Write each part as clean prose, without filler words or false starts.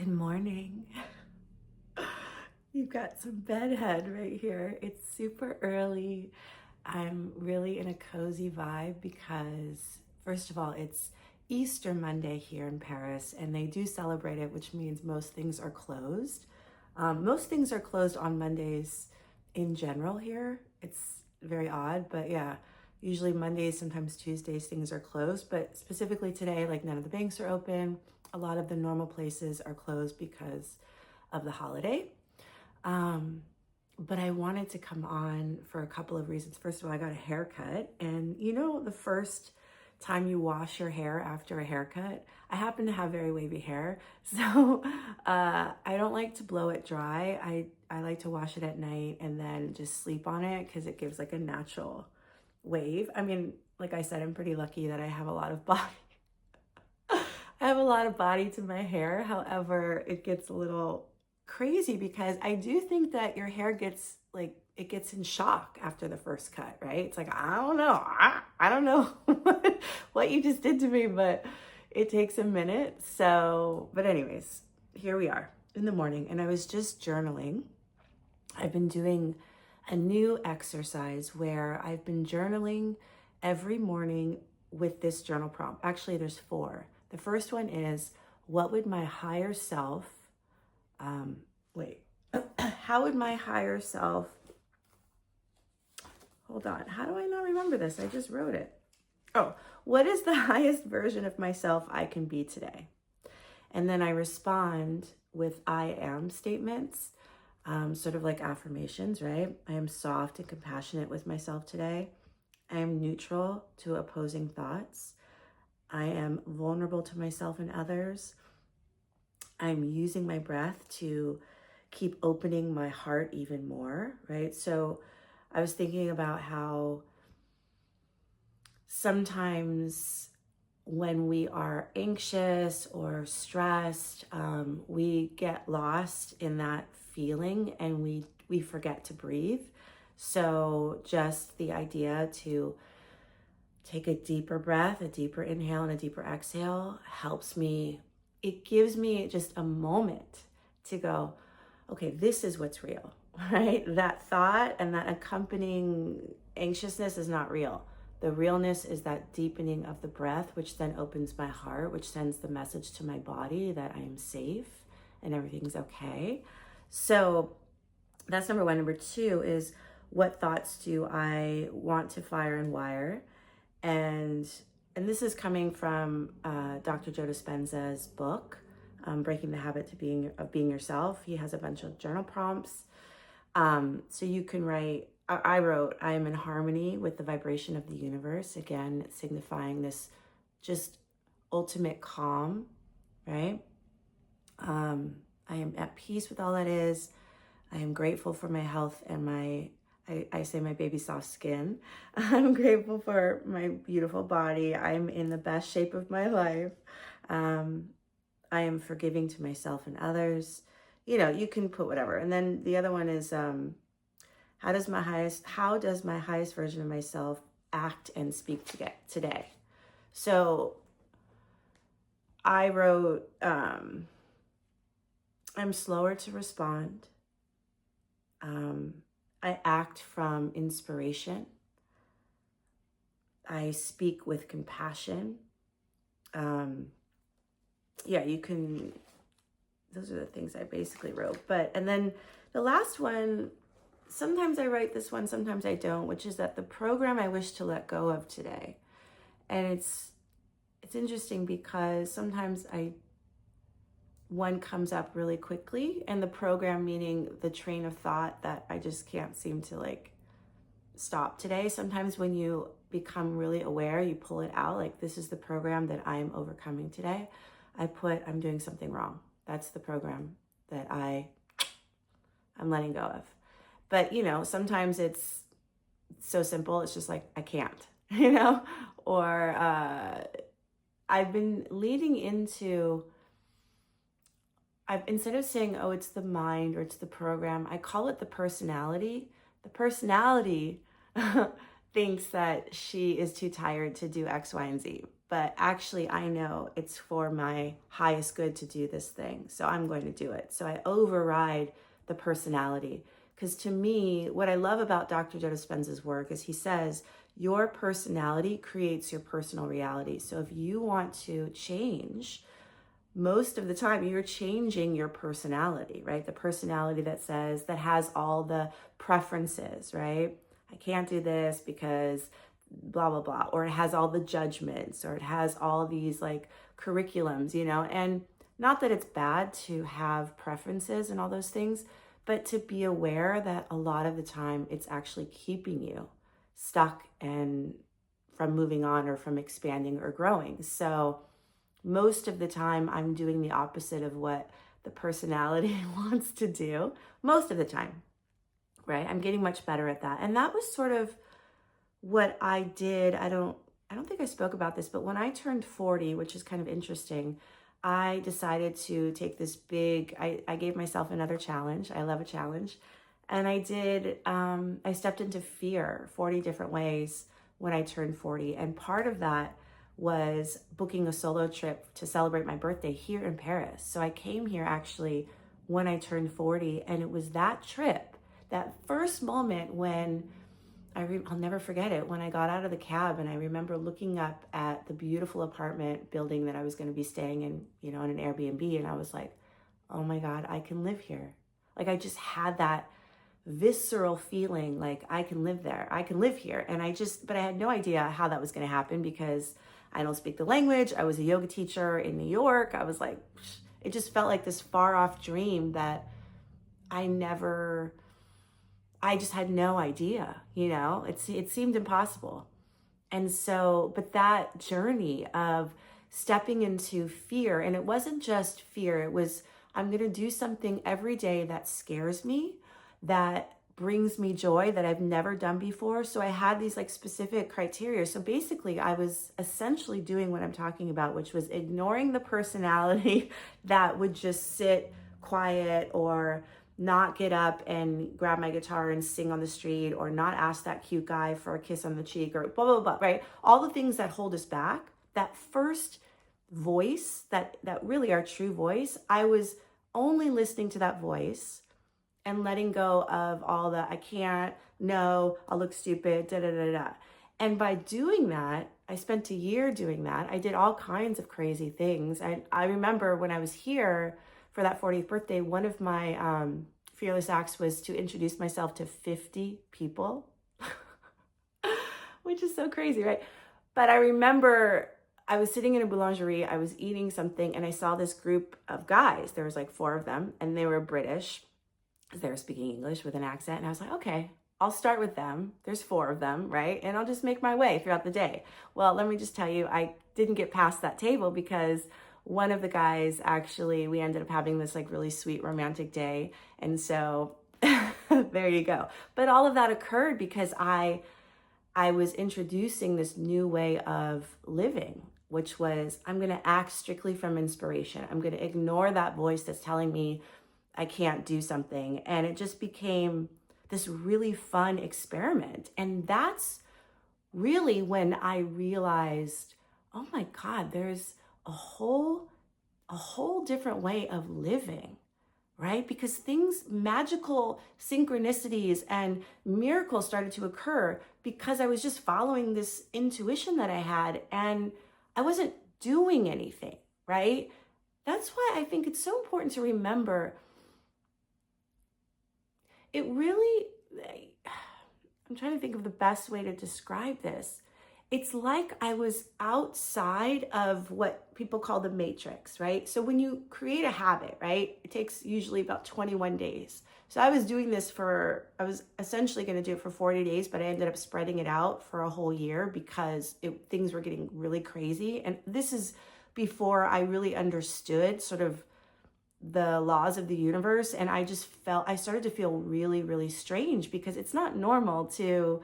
Good morning. You've got some bedhead right here. It's super early. I'm really in a cozy vibe because, first of all, it's Easter Monday here in Paris, and they do celebrate it, which means most things are closed. Most things are closed on Mondays in general here. It's very odd, but yeah, usually Mondays, sometimes Tuesdays, things are closed. But specifically today, like none of the banks are open. A lot of the normal places are closed because of the holiday. Um, but I wanted to come on for a couple of reasons. First of all, I got a haircut, and the first time you wash your hair after a haircut, I happen to have very wavy hair, so I don't like to blow it dry. I like to wash it at night and then just sleep on it because it gives like a natural wave. I mean, like I said, I'm pretty lucky that I have a lot of body. I have a lot of body to my hair. However, it gets a little crazy because I do think that your hair gets like it gets in shock after the first cut, right? It's like, I don't know. I don't know what you just did to me, but it takes a minute. So, but anyways, here we are in the morning, and I was just journaling. I've been doing a new exercise where I've been journaling every morning with this journal prompt. Actually, there's four. The first one is, what would my higher self, wait, how would my higher self, hold on, how do I not remember this? I just wrote it. Oh, what is the highest version of myself I can be today? And then I respond with I am statements, sort of like affirmations, right? I am soft and compassionate with myself today. I am neutral to opposing thoughts. I am vulnerable to myself and others. I'm using my breath to keep opening my heart even more, right? So I was thinking about how sometimes when we are anxious or stressed, we get lost in that feeling and we forget to breathe. So just the idea to take a deeper breath, a deeper inhale and a deeper exhale helps me. It gives me just a moment to go, okay, this is what's real, right? That thought and that accompanying anxiousness is not real. The realness is that deepening of the breath, which then opens my heart, which sends the message to my body that I am safe and everything's okay. So that's number one. Number two is, what thoughts do I want to fire and wire? And this is coming from Dr. Joe Dispenza's book, Breaking the Habit of Being Yourself. He has a bunch of journal prompts. So you can write, I wrote, I am in harmony with the vibration of the universe. Again, signifying this just ultimate calm, right? I am at peace with all that is. I am grateful for my health and I say my baby soft skin. I'm grateful for my beautiful body. I'm in the best shape of my life. I am forgiving to myself and others. You can put whatever. And then the other one is, how does my highest version of myself act and speak today? So I wrote, I'm slower to respond. I act from inspiration. I speak with compassion. You can, those are the things I basically wrote. And then the last one, sometimes I write this one, sometimes I don't, which is that the program I wish to let go of today. And it's interesting because sometimes one comes up really quickly, and the program, meaning the train of thought that I just can't seem to stop today. Sometimes when you become really aware, you pull it out, like, this is the program that I'm overcoming today. I'm doing something wrong. That's the program that I'm letting go of. But sometimes it's so simple, it's just like, I can't, or I've been leading into, instead of saying, oh, it's the mind or it's the program, I call it the personality. The personality thinks that she is too tired to do X, Y, and Z. But actually, I know it's for my highest good to do this thing. So I'm going to do it. So I override the personality. Because to me, what I love about Dr. Joe Dispenza's work is he says, your personality creates your personal reality. So if you want to change, most of the time you're changing your personality, right? The personality that has all the preferences, right? I can't do this because blah, blah, blah. Or it has all the judgments, or it has all these like curriculums, and not that it's bad to have preferences and all those things, but to be aware that a lot of the time it's actually keeping you stuck and from moving on or from expanding or growing. So most of the time I'm doing the opposite of what the personality wants to do. Most of the time, right? I'm getting much better at that. And that was sort of what I did. I don't think I spoke about this, but when I turned 40, which is kind of interesting, I decided to take this big, I gave myself another challenge. I love a challenge. And I stepped into fear 40 different ways when I turned 40. And part of that was booking a solo trip to celebrate my birthday here in Paris. So I came here actually when I turned 40, and it was that trip, that first moment when I'll never forget it, when I got out of the cab and I remember looking up at the beautiful apartment building that I was going to be staying in, in an Airbnb. And I was like, oh my God, I can live here. Like I just had that visceral feeling like I can live there. I can live here. But I had no idea how that was going to happen because I don't speak the language. I was a yoga teacher in New York. I was like, it just felt like this far off dream that I just had no idea, it seemed impossible. And so, but that journey of stepping into fear, and it wasn't just fear, it was, I'm going to do something every day that scares me, that brings me joy that I've never done before. So I had these like specific criteria. So basically I was essentially doing what I'm talking about, which was ignoring the personality that would just sit quiet or not get up and grab my guitar and sing on the street, or not ask that cute guy for a kiss on the cheek, or blah, blah, blah, right? All the things that hold us back, that first voice, that really our true voice, I was only listening to that voice and letting go of all the, I can't, no, I'll look stupid, da, da, da, da. And by doing that, I spent a year doing that. I did all kinds of crazy things. I remember when I was here for that 40th birthday, one of my fearless acts was to introduce myself to 50 people, which is so crazy, right? But I remember I was sitting in a boulangerie, I was eating something, and I saw this group of guys. There was like 4 of them, and they were British. They were speaking English with an accent, and I was like, okay, I'll start with them. There's 4 of them, right? And I'll just make my way throughout the day. Well, let me just tell you, I didn't get past that table because one of the guys, actually, we ended up having this like really sweet romantic day. And so there you go. But all of that occurred because I was introducing this new way of living, which was, I'm going to act strictly from inspiration. I'm going to ignore that voice that's telling me I can't do something. And it just became this really fun experiment. And that's really when I realized, oh my God, there's a whole different way of living, right? Because magical synchronicities and miracles started to occur because I was just following this intuition that I had, and I wasn't doing anything, right? That's why I think it's so important to remember it really, I'm trying to think of the best way to describe this. It's like I was outside of what people call the matrix, right? So when you create a habit, right, it takes usually about 21 days. So I was essentially going to do it for 40 days, but I ended up spreading it out for a whole year because things were getting really crazy. And this is before I really understood sort of the laws of the universe. And I started to feel really, really strange because it's not normal to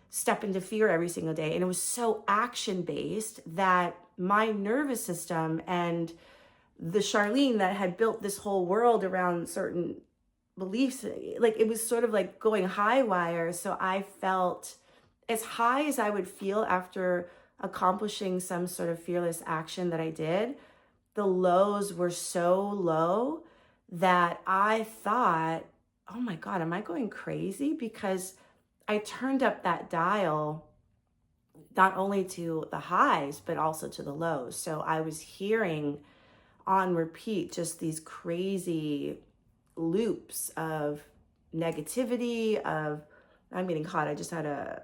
step into fear every single day. And it was so action-based that my nervous system and the Charlene that had built this whole world around certain beliefs, like it was sort of like going high wire. So I felt as high as I would feel after accomplishing some sort of fearless action that I did, the lows were so low that I thought, oh my God, am I going crazy? Because I turned up that dial not only to the highs, but also to the lows. So I was hearing on repeat just these crazy loops of negativity, of I'm getting hot. I just had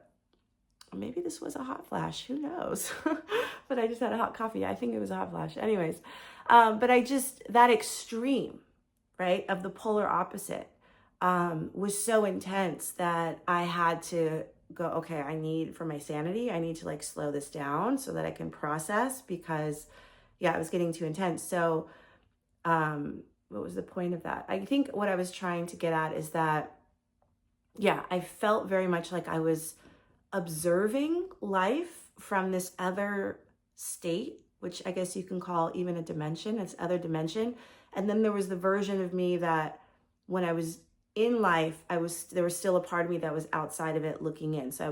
maybe this was a hot flash, who knows? But I just had a hot coffee. I think it was a hot flash. Anyways, but that extreme, right, of the polar opposite was so intense that I had to go, okay, for my sanity, I need to like slow this down so that I can process, because yeah, it was getting too intense. So what was the point of that? I think what I was trying to get at is that, yeah, I felt very much like I was observing life from this other state, which I guess you can call even a dimension, it's other dimension. And then there was the version of me that when I was in life, there was still a part of me that was outside of it looking in. So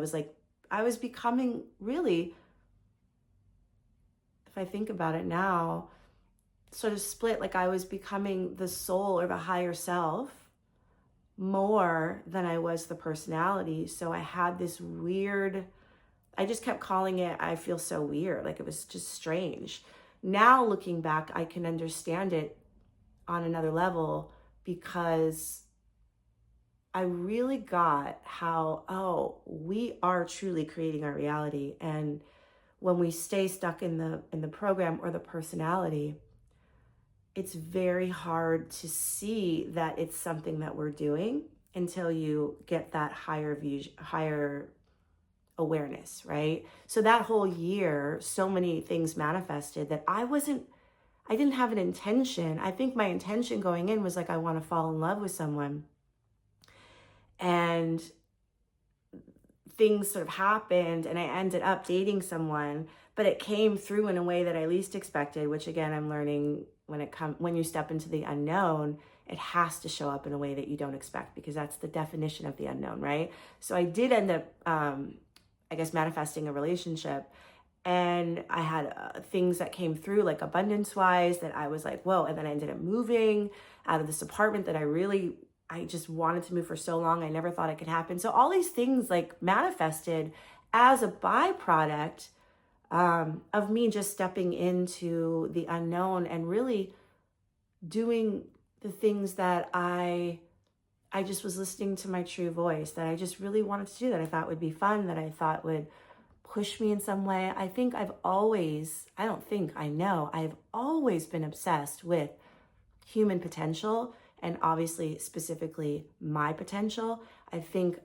I was becoming really, if I think about it now, sort of split, like I was becoming the soul or the higher self more than I was the personality. So I had this weird, I just kept calling it, I feel so weird. Like it was just strange. Now looking back, I can understand it on another level, because I really got how, oh, we are truly creating our reality. And when we stay stuck in the program or the personality, it's very hard to see that it's something that we're doing until you get that higher awareness, right? So that whole year, so many things manifested that I didn't have an intention. I think my intention going in was like, I want to fall in love with someone. And things sort of happened and I ended up dating someone, but it came through in a way that I least expected, which again, I'm learning when you step into the unknown, it has to show up in a way that you don't expect, because that's the definition of the unknown, right? So I did end up, I guess, manifesting a relationship, and I had things that came through like abundance wise that I was like, whoa. And then I ended up moving out of this apartment that I just wanted to move for so long. I never thought it could happen. So all these things like manifested as a byproduct of me just stepping into the unknown and really doing the things that I just was listening to my true voice, that I just really wanted to do, that I thought would be fun, that I thought would push me in some way. I know I've always been obsessed with human potential, and obviously specifically my potential. I think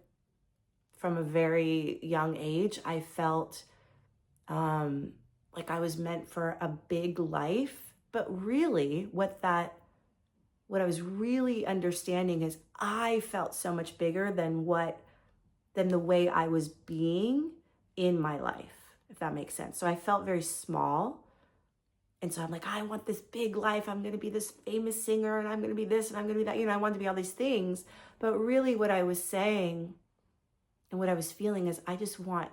from a very young age, I felt like I was meant for a big life, but really what I was really understanding is I felt so much bigger than the way I was being in my life, if that makes sense. So I felt very small. And so I'm like, I want this big life. I'm going to be this famous singer, and I'm going to be this, and I'm going to be that. I wanted to be all these things. But really what I was saying and what I was feeling is I just want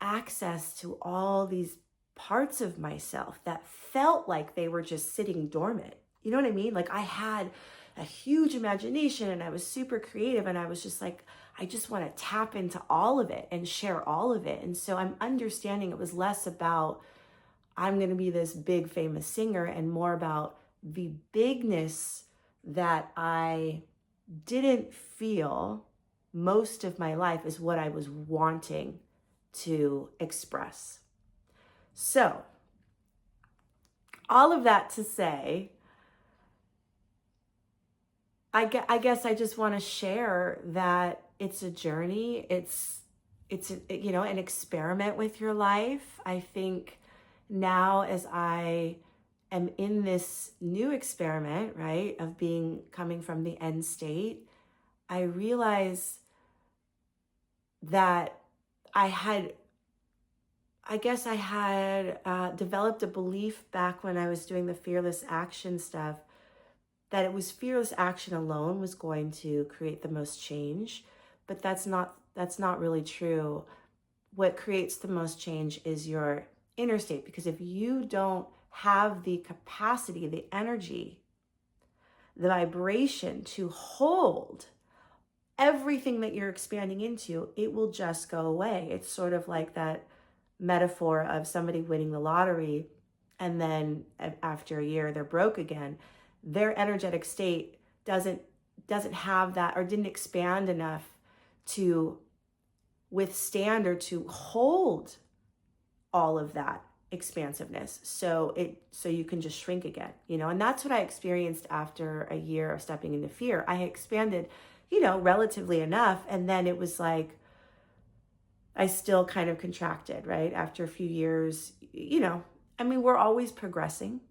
access to all these parts of myself that felt like they were just sitting dormant. You know what I mean? Like I had a huge imagination and I was super creative, and I was just like, I just want to tap into all of it and share all of it. And so I'm understanding it was less about I'm going to be this big famous singer and more about the bigness that I didn't feel most of my life is what I was wanting to express. So all of that to say, I guess I just want to share that it's a journey. It's an experiment with your life. I think now as I am in this new experiment, right, of coming from the end state, I realize that I had developed a belief back when I was doing the fearless action stuff, that it was fearless action alone was going to create the most change, but that's not really true. what creates the most change is your inner state. Because if you don't have the capacity, the energy, the vibration to hold everything that you're expanding into, it will just go away. It's sort of like that metaphor of somebody winning the lottery and then after a year they're broke again. Their energetic state doesn't have that, or didn't expand enough to withstand or to hold all of that expansiveness, so you can just shrink again, and that's what I experienced after a year of stepping into fear. I expanded, relatively enough, and then it was like I still kind of contracted, right? After a few years, we're always progressing,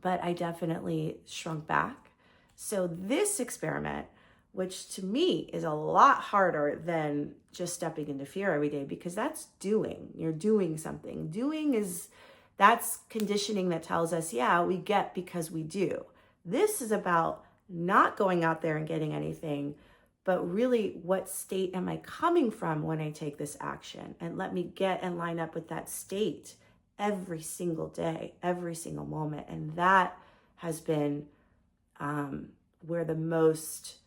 but I definitely shrunk back. So this experiment, which to me is a lot harder than just stepping into fear every day, because that's you're doing something. That's conditioning that tells us, yeah, we get because we do. This is about not going out there and getting anything, but really, what state am I coming from when I take this action? And let me get and line up with that state every single day, every single moment. And that has been where the most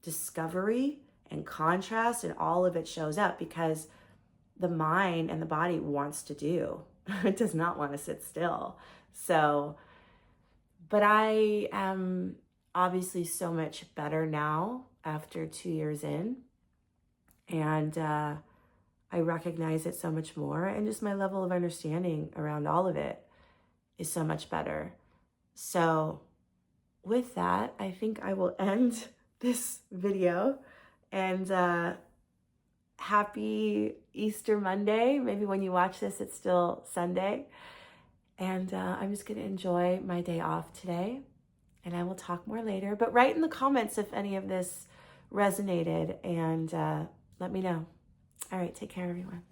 discovery and contrast and all of it shows up, because the mind and the body wants to do. It does not want to sit still. So, but I am obviously so much better now after 2 years in, and I recognize it so much more, and just my level of understanding around all of it is so much better. So with that, I think I will end this video, and happy Easter Monday. Maybe when you watch this, it's still Sunday. And I'm just going to enjoy my day off today, and I will talk more later. But write in the comments if any of this resonated, and let me know. All right, take care, everyone.